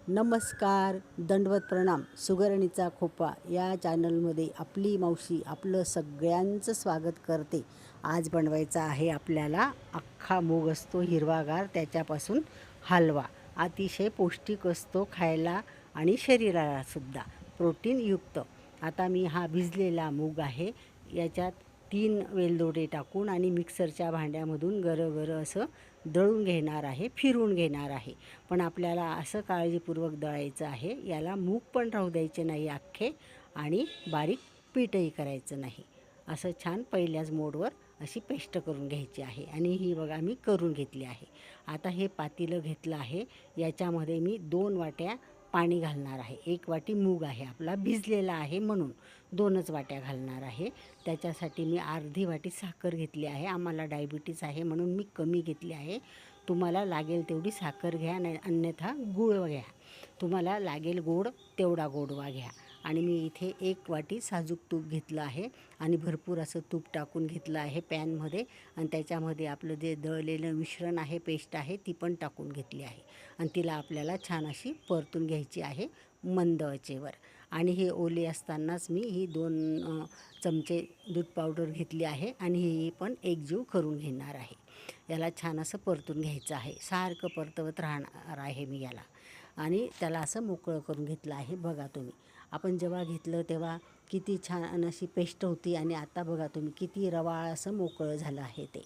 नमस्कार, दंडवत प्रणाम. सुगरणीचा खोपा या चॅनलमध्ये आपली मावशी आपलं सगळ्यांचं स्वागत करते. आज बनवायचा आहे आपल्याला अख्खा मूग असतो हिरवागार, त्याच्यापासून हलवा. अतिशय पौष्टिक असतो खायला आणि शरीरालासुद्धा प्रोटीनयुक्त. आता मी हा भिजलेला मूग आहे, याच्यात 3 वेलदोडे टाकून आणि मिक्सरच्या भांड्यामधून गरगरं असं दळून घेणार आहे, फिरून घेणार आहे. पण आपल्याला असं काळजीपूर्वक दळायचं आहे, याला मूग पण राहू द्यायचे नाही अख्खे आणि बारीक पीठही करायचं नाही. असं छान पहिल्याच मोडवर अशी पेस्ट करून घ्यायची आहे आणि ही बघा मी करून घेतली आहे. आता हे पातेलं घेतलं आहे, याच्यामध्ये मी 2 वाट्या पाणी घालणार आहे. 1 वाटी मूग आहे आपला भिजलेला आहे म्हणून 2च वाट्या घालणार आहे. त्याच्यासाठी मी अर्धी वाटी साखर घेतली आहे. आम्हाला डायबिटीज आहे म्हणून मी कमी घेतली आहे. तुम्हाला लागेल तेवढी साखर घ्या, नाही अन्यथा गूळ घ्या. तुम्हाला लागेल गोड तेवढा गोडवा घ्या. आणि मी इथे 1 वाटी साजूक तूप घेतलं आहे आणि भरपूर असं तूप टाकून घेतलं आहे पॅनमध्ये. आणि त्याच्यामध्ये आपलं जे दळलेलं मिश्रण आहे, पेस्ट आहे, ती पण टाकून घेतली आहे. आणि तिला आपल्याला छान अशी परतून घ्यायची आहे मंद आचेवर. आणि हे ओले असतानाच मी ही 2 चमचे दूध पावडर घेतली आहे आणि ही पण एकजीव करून घेणार आहे. याला छान असं परतून घ्यायचं आहे, सारखं परतवत राहणार आहे मी याला. आणि त्याला असं मोकळं करून घेतलं आहे. बघा तुम्ही, आपण जेव्हा घेतलं तेव्हा किती छान अशी पेस्ट होती आणि आता बघा तुम्ही किती रवाळ असं मोकळं झालं आहे ते.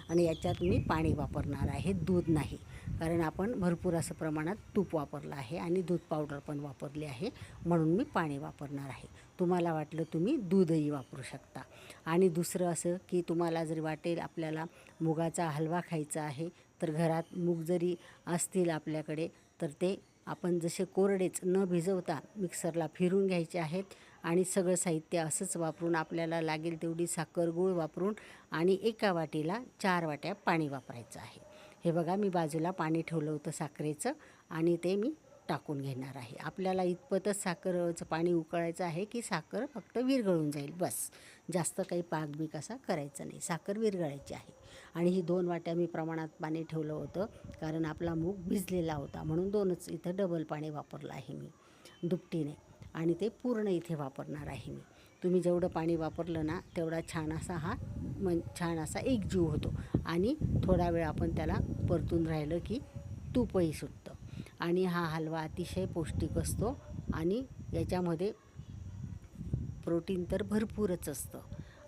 आणि याच्यात मी पाणी वापरणार आहे, दूध नाही, कारण आपण भरपूर असं प्रमाणात तूप वापरलं आहे आणि दूध पावडर पण वापरली आहे, म्हणून मी पाणी वापरणार आहे. तुम्हाला वाटलं तुम्ही दूधही वापरू शकता. आणि दुसरं असं की तुम्हाला जर वाटेल आपल्याला मुगाचा हलवा खायचा आहे, तर घरात मूग जरी असतील आपल्याकडे तर ते आपण जसे कोरडेच न भिजवता मिक्सरला फिरून घ्यायचे आहेत. आणि सगळं साहित्य असंच वापरून आपल्याला लागेल तेवढी साखर गूळ वापरून आणि 1 वाटीला 4 वाट्या पाणी वापरायचं आहे. हे बघा मी बाजूला पाणी ठेवलं होतं साखरेचं आणि ते मी टाकून घेणार आहे. आपल्याला इतपतच साखरेचं पाणी उकळायचं आहे की साखर फक्त विरघळून जाईल, बस. जास्त काही पाकबीक असा करायचा नाही, साखर विरघळायची आहे. आणि ही 2 वाट्या मी प्रमाणात पाणी ठेवलं होतं, कारण आपला मूग भिजलेला होता म्हणून 2च, इथं डबल पाणी वापरलं आहे मी दुपटीने. आणि ते पूर्ण इथे वापरणार आहे मी. तुम्ही जेवढं पाणी वापरलं ना तेवढा छान असा हा छान असा एकजीव होतो. आणि थोडा वेळ आपण त्याला परतून राहिलं की तूपही सुटतं. आणि हा हलवा अतिशय पौष्टिक असतो आणि याच्यामध्ये प्रोटीन तर भरपूरच असतं.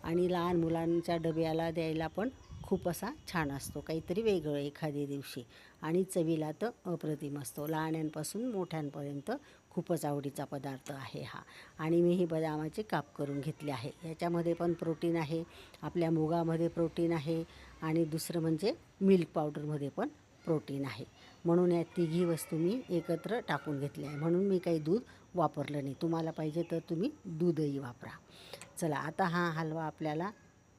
आणि लहान मुलांच्या डब्याला द्यायला पण खूप असा छान असतो, काहीतरी वेगळं एखाद्या दिवशी. आणि चवीला तर अप्रतिम असतो, लहान्यांपासून मोठ्यांपर्यंत खूपच आवडीचा पदार्थ आहे हा. आणि मी ही बदामाचे काप करून घेतले आहे. याच्यामध्ये पण प्रोटीन आहे, आपल्या मुगामध्ये प्रोटीन आहे आणि दुसरं म्हणजे मिल्क पावडरमध्ये पण प्रोटीन आहे. म्हणून या तिघी वस्तू मी एकत्र टाकून घेतल्या आहे, म्हणून मी काही दूध वापरलं नाही. तुम्हाला पाहिजे तर तुम्ही दूधही वापरा. चला, आता हा हलवा आपल्याला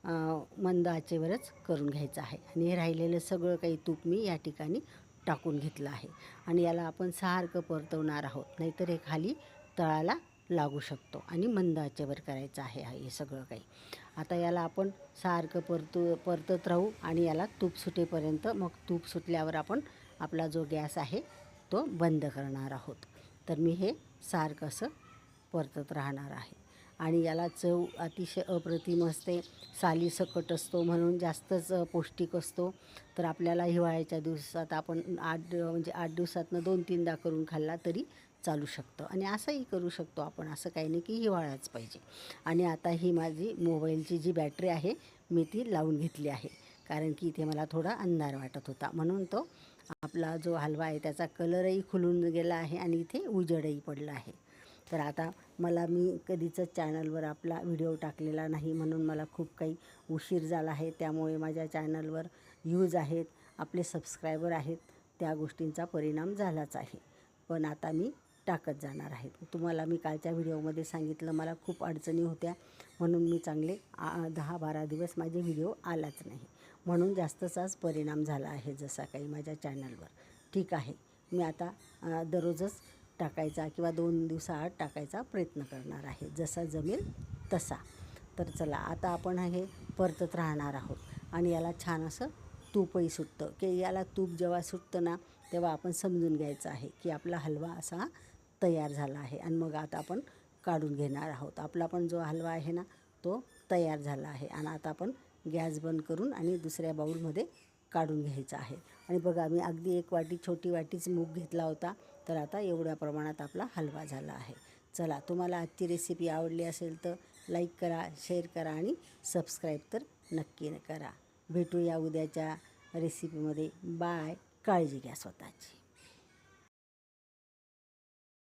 मंद आचेवरच करून घ्यायचा आहे. आणि हे राहिलेलं सगळं काही तूप मी या ठिकाणी टाकून घेतलं आहे. आणि याला आपण सारखं परतवणार आहोत, नाहीतर हे खाली तळाला लागू शकतो. आणि मंद आचेवर करायचं आहे हे सगळं काही. आता याला आपण सारखं परतत राहू आणि याला तूप सुटेपर्यंत, मग तूप सुटल्यावर आपण आपला जो गॅस आहे तो बंद करणार आहोत. तर मी हे सारखं असं परतत राहणार आहे. आणि याला चव अतिशय अप्रतिम असते, सालीसकट असतो म्हणून जास्तच पौष्टिक असतो. तर आपल्याला हिवाळ्याच्या दिवसात आपण 8 दिवसातनं 2-3दा करून खाल्ला तरी चालू शकतं. आणि असंही करू शकतो आपण, असं काही नाही की हिवाळाच पाहिजे. आणि आता ही माझी मोबाईलची जी बॅटरी आहे मी ती लावून घेतली आहे, कारण की इथे मला थोडा अंधार वाटत होता, म्हणून तो आपला जो हलवा आहे त्याचा कलरही खुलून गेला आहे आणि इथे उजेडही पडला आहे. तर आता मी कधीच चॅनलवर आपला व्हिडिओ टाकलेला नाही, म्हणून मला खूप काही उशीर झाला आहे. त्यामुळे माझ्या चॅनलवर व्ह्यूज आहेत, आपले सबस्क्रायबर आहेत, त्या गोष्टींचा परिणाम झालाच आहे. पण आता मी टाकत जाणार आहे. तुम्हाला मी कालच्या व्हिडिओमध्ये सांगितलं, मला खूप अडचणी होत्या, म्हणून मी चांगले 10-12 दिवस माझे व्हिडिओ आलाच नाही, म्हणून जास्तचाच परिणाम झाला आहे जसा काही माझ्या चॅनलवर. ठीक आहे, मी आता दररोजच टाकायचा किंवा 2 दिवसाआड टाकायचा प्रयत्न करणार आहे, जसा जमेल तसा. तर चला, आता आपण हे परतत राहणार आहोत. आणि याला छान असं तूपही सुटतं, की याला तूप जेव्हा सुटतं ना तेव्हा आपण समजून घ्यायचं आहे की आपला हलवा असा तयार झाला आहे. आणि मग आता आपण काढून घेणार आहोत. आपला पण जो हलवा आहे ना तो तयार झाला आहे. आणि आता आपण गॅस बंद करून आणि दुसऱ्या बाऊलमध्ये काढून घ्यायचं आहे. आणि बघा मी अगदी एक वाटी, छोटी वाटीच मूग घेतला होता. तर आता एवढ्या प्रमाणात आपला हलवा झाला आहे. चला, तुम्हाला आजची रेसिपी आवडली असेल तर लाईक करा, शेअर करा आणि सबस्क्राईब तर नक्की करा. भेटूया उद्याच्या रेसिपीमध्ये. बाय. काळजी घ्या स्वतःची.